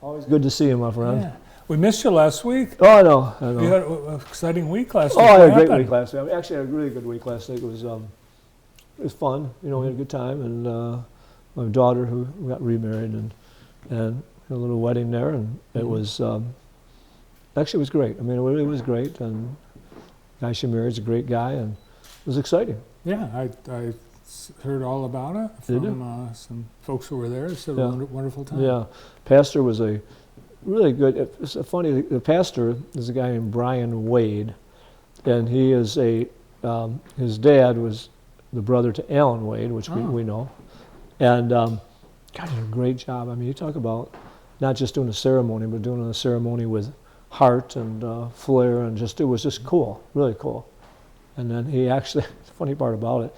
Always good to see you, my friend. Yeah. We missed you last week. Oh, I know. You had an exciting week last Oh, week. I had a What great happened? week last week. I actually had a really good week last week. It was fun. You know, we had a good time, and my daughter who got remarried, and had a little wedding there, and it was actually it was great. I mean, it really was great, and the guy she married is a great guy, and it was exciting. Yeah, I heard all about it from some folks who were there. It's a wonderful time. Yeah, pastor was a really good. It's funny. The pastor is a guy named Brian Wade, and he is his dad was the brother to Alan Wade, which we know, and God did a great job. I mean, you talk about not just doing a ceremony, but doing a ceremony with heart and flair, and it was just cool, really cool. And then he actually, the funny part about it,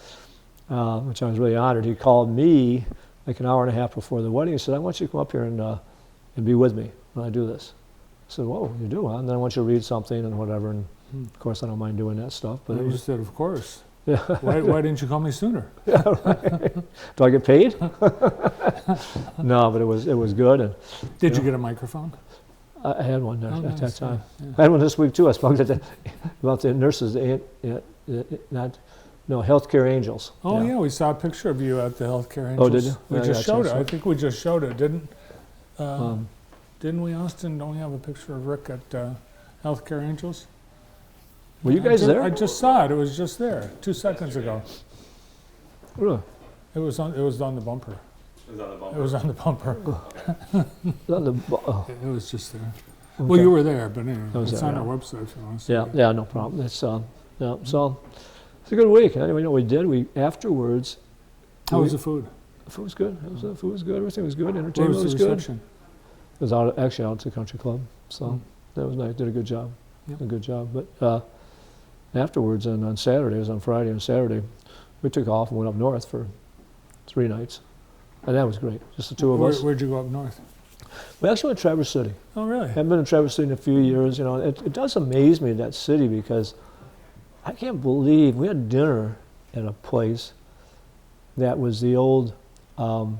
which I was really honored, he called me like an hour and a half before the wedding. He said, "I want you to come up here and be with me when I do this." I said, "Whoa, you do, huh?" And then I want you to read something and whatever. And of course, I don't mind doing that stuff. But you said, "Of course." Yeah. Why didn't you call me sooner? Yeah, right. Do I get paid? No, but it was good. And did you get a microphone? I had one at that time. Yeah. I had one this week too. I spoke about the nurses, healthcare angels. Oh yeah, we saw a picture of you at the healthcare angels. Oh, did you? We just showed it. I think we just showed it, didn't we, Austin? Don't we have a picture of Rick at healthcare angels? Were you guys there? I just saw it. It was just there 2 seconds ago. Really? It was on the bumper. It was on the bumper. It was just there. Okay. Well, you were there, but anyway, it's on our website if you want to see it. Yeah, no problem. It's so it's a good week. Anyway, you know what we did? Afterwards. How was the food? The food was good. The food was good. Everything was good. Entertainment Where was was the good. reception? It was actually out at the country club, so that was nice. Did a good job. Yep. A good job. But afterwards, and on Saturday, it was on Friday and Saturday, we took off and went up north for 3 nights. And that was great, just the two of us. Where'd you go up north? We actually went to Traverse City. Oh, really? I haven't been to Traverse City in a few years. You know, it does amaze me, that city, because I can't believe we had dinner at a place that was the old, I don't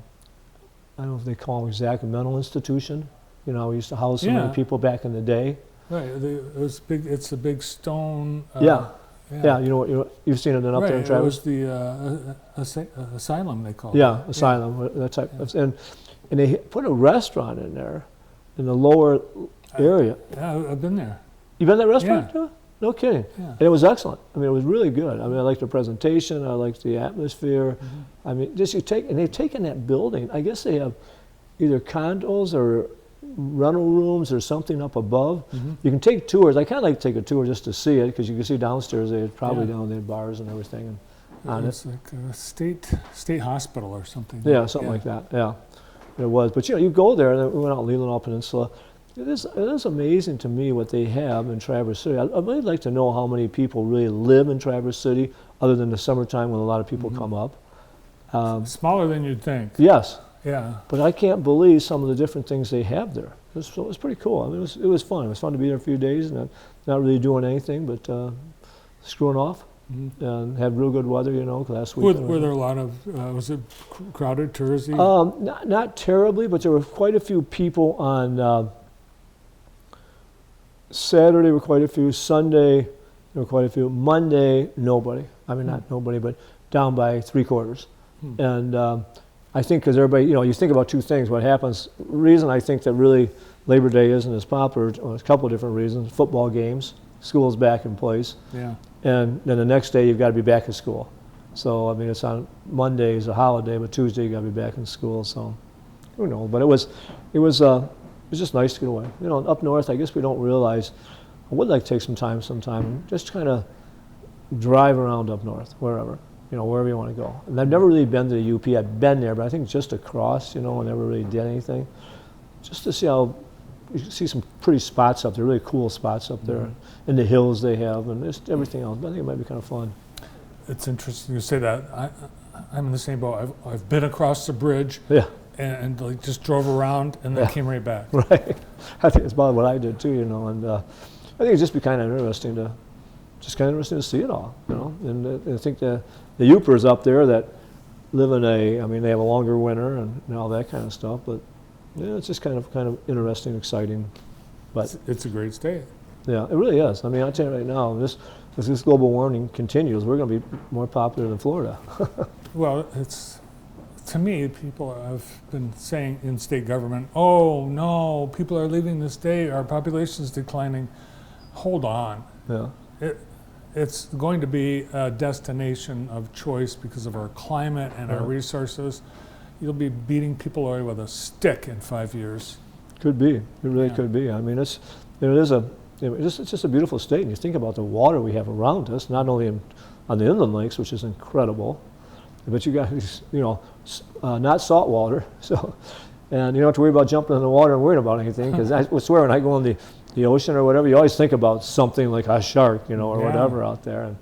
know if they call them exactly, mental institution. You know, we used to house so many people back in the day. Right, it was big. It's a big stone. Yeah, you know you've seen it up there in Traverse. It was the asylum, they call it. Yeah, asylum, that type of, and they put a restaurant in there, in the lower area. Yeah, I've been there. You been to that restaurant? Yeah. Yeah. No kidding. Yeah. And it was excellent. I mean, it was really good. I mean, I liked the presentation. I liked the atmosphere. I mean, they've taken that building. I guess they have either condos or rental rooms or something up above. You can take tours. I kind of like to take a tour just to see it, because you can see downstairs. They had probably down there bars and everything. And it's like a state hospital or something. Yeah, something like that. Yeah, it was. But you know, you go there, and we went out Leelanau Peninsula. It is amazing to me what they have in Traverse City. I'd really like to know how many people really live in Traverse City, other than the summertime when a lot of people come up. Smaller than you'd think. Yes. Yeah. But I can't believe some of the different things they have there. It was pretty cool. I mean, it was fun. It was fun to be there a few days and not really doing anything but screwing off, and had real good weather, you know, last week. Were there a lot of, was it crowded, touristy? Not terribly, but there were quite a few people on Saturday. There were quite a few. Sunday, there were quite a few. Monday, nobody. I mean, not nobody, but down by 3/4. And I think because everybody, you know, you think about two things. What happens, the reason I think that really Labor Day isn't as popular, well, there's a couple of different reasons. Football games, school's back in place. Yeah. And then the next day you've got to be back at school. So, I mean, it's on Monday is a holiday, but Tuesday you got to be back in school. So, who knows? But it was just nice to get away. You know, up north, I guess we don't realize, I would like to take some time and just kind of drive around up north, wherever. You know, wherever you want to go. And I've never really been to the UP. I've been there, but I think just across, you know, I never really did anything. Just to see how, you see some pretty spots up there, really cool spots up there, in the hills they have, and just everything else. I think it might be kind of fun. It's interesting you say that. I'm in the same boat. I've been across the bridge. Yeah. And like just drove around and then came right back. Right. I think it's about what I did too, you know, and I think it'd just be kind of interesting to see it all, you know. And I think the Yoopers up there that live in I mean, they have a longer winter and all that kind of stuff, but Yeah, it's just kind of interesting, exciting. But It's a great state. yeah, it really is. I mean, I'll tell you right now, as this global warming continues, we're going to be more popular than Florida. Well, it's, to me, people have been saying in state government, oh no, people are leaving the state, our population's declining. Hold on. Yeah, It's going to be a destination of choice because of our climate and our Yeah. resources. You'll be beating people away with a stick in 5 years. could be. It really Yeah. could be. I mean, it's just a beautiful state. And you think about the water we have around us, not only on the inland lakes, which is incredible, but you got these, not salt water. So, and you don't have to worry about jumping in the water and worrying about anything. Because I swear, when I go in the ocean or whatever, you always think about something like a shark, or Yeah. whatever out there.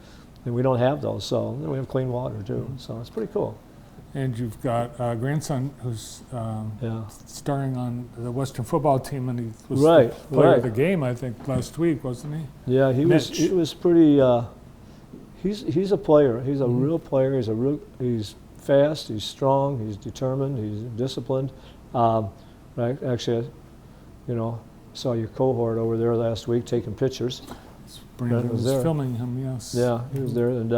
And we don't have those. So we have clean water too. So it's pretty cool. And you've got a grandson who's Yeah. starring on the Western football team, and he was Right, the player right. of the game, I think, last week, wasn't he? Yeah, he Mitch. was pretty. He's a player. He's a Mhm. real player. He's fast. He's strong. He's determined. He's disciplined. Right, actually, saw your cohort over there last week taking pictures. Brandon was was there. filming him, yes. Yeah, he was there, and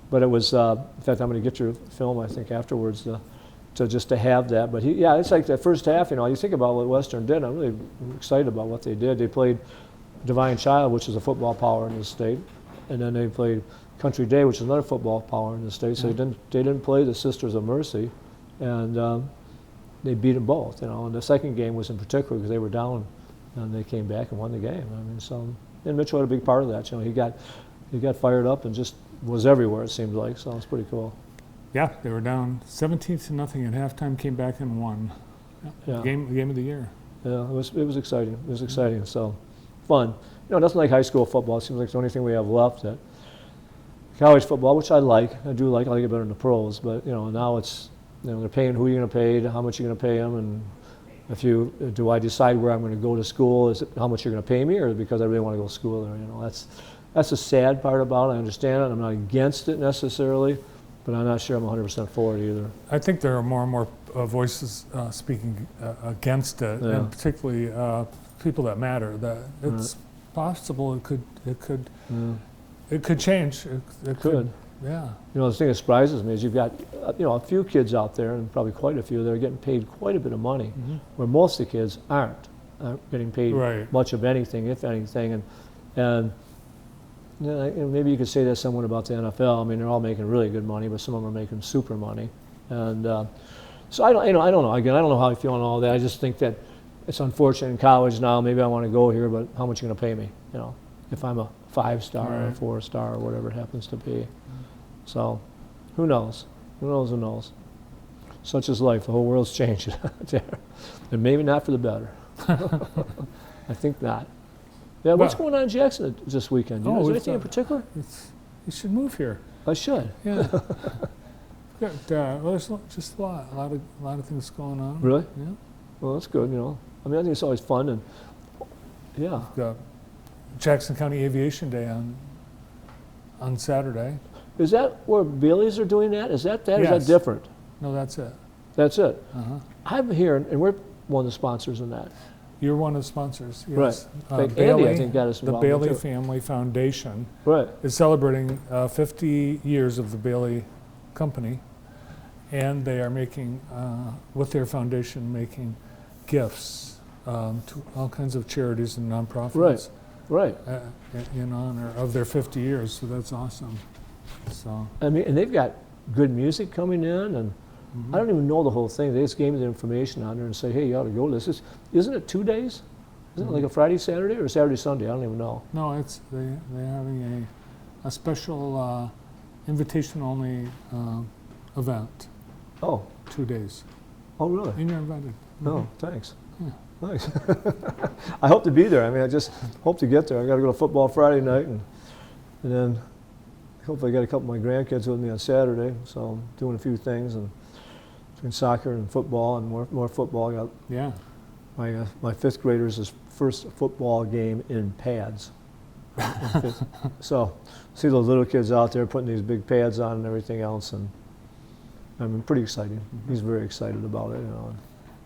but it was. In fact, I'm going to get your film, I think, afterwards to have that. But it's like the first half. You think about what Western did. I'm really excited about what they did. They played Divine Child, which is a football power in the state, and then they played Country Day, which is another football power in the state. So Yeah. they didn't play the Sisters of Mercy, and they beat them both. And the second game was in particular because they were down, and they came back and won the game. I mean, and Mitchell had a big part of that. He got fired up and just was everywhere. It seemed like, so it's pretty cool. Yeah, they were down 17-0 at halftime, came back and won. Yeah. Game of the year. Yeah, it was exciting. It was exciting. So fun. Nothing like high school football. It seems like the only thing we have left. That college football, which I like. I do like. I like it better than the pros. But now it's they're paying who you're going to pay, how much you're going to pay them, and do I decide where I'm going to go to school? Is it how much you're going to pay me, or because I really want to go to school there? That's the sad part about it. I understand it. I'm not against it necessarily, but I'm not sure I'm 100% for it either. I think there are more and more voices speaking against it, Yeah. and particularly people that matter. That it's possible it could change. It Could. Yeah. The thing that surprises me is you've got a few kids out there, and probably quite a few that are getting paid quite a bit of money, where most of the kids aren't getting paid Right. much of anything, if anything, and maybe you could say that somewhat about the NFL. I mean, they're all making really good money, but some of them are making super money, and so I don't know. Again, I don't know how I feel on all that. I just think that it's unfortunate in college now. Maybe I want to go here, but how much are you going to pay me? If I'm a 5-star or a Right. 4-star or whatever it happens to be. So, who knows? Who knows? Such is life. The whole world's changing out there, and maybe not for the better. I think not. Yeah, what's Well- going on in Jackson this weekend? Is there we've anything in got- particular? You should move here. I should. Yeah. There's just a lot of things going on. Really? Yeah. Well, that's good. I think it's always fun, and yeah. Got Jackson County Aviation Day on Saturday. Is that where Bailey's are doing that? Is that? Is Yes. that different? No, that's it. That's it. Uh-huh. I'm here, and we're one of the sponsors in that. You're one of the sponsors. Right. Yes. Like Andy, I think, got us the involved in it, Bailey too. Family Foundation Right. is celebrating 50 years of the Bailey Company, and they are making, with their foundation, making gifts to all kinds of charities and nonprofits. Right. In honor of their 50 years. So that's awesome. So. I mean, and they've got good music coming in, and I don't even know the whole thing. They just gave me the information on there and say, hey, you ought to go to this. Isn't it 2 days? Isn't it like a Friday, Saturday, or Saturday, Sunday? I don't even know. No, they're having a special invitation-only event. Oh. 2 days. Oh, really? And you're invited. Oh, thanks. Yeah. Nice. I hope to be there. I mean, I just hope to get there. I got to go to football Friday night, and then hopefully I got a couple of my grandkids with me on Saturday. So I'm doing a few things, and between soccer and football and more football. I got Yeah. my fifth graders' first football game in pads. So see those little kids out there putting these big pads on and everything else, and I mean, pretty exciting. He's very excited about it,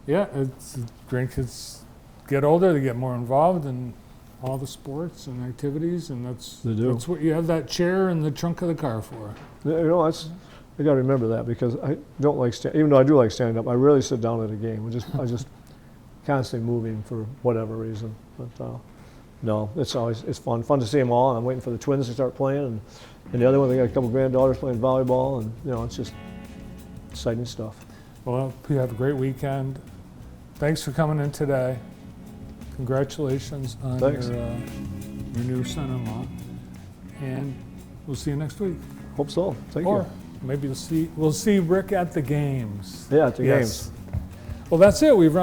Yeah, it's grandkids get older, they get more involved in all the sports and activities, and that's what you have that chair in the trunk of the car for. You know, I got to remember that, because I don't like even though I do like standing up, I rarely sit down at a game. I just constantly moving for whatever reason. But no, it's fun to see them all. And I'm waiting for the twins to start playing, and the other one, they got a couple granddaughters playing volleyball, and you know, it's just exciting stuff. Well, you have a great weekend. Thanks for coming in today. Congratulations on your new son-in-law, and we'll see you next week. Hope so. Thank or you. Maybe we'll see Rick at the games. Yeah, at the games. Well, that's it. We've run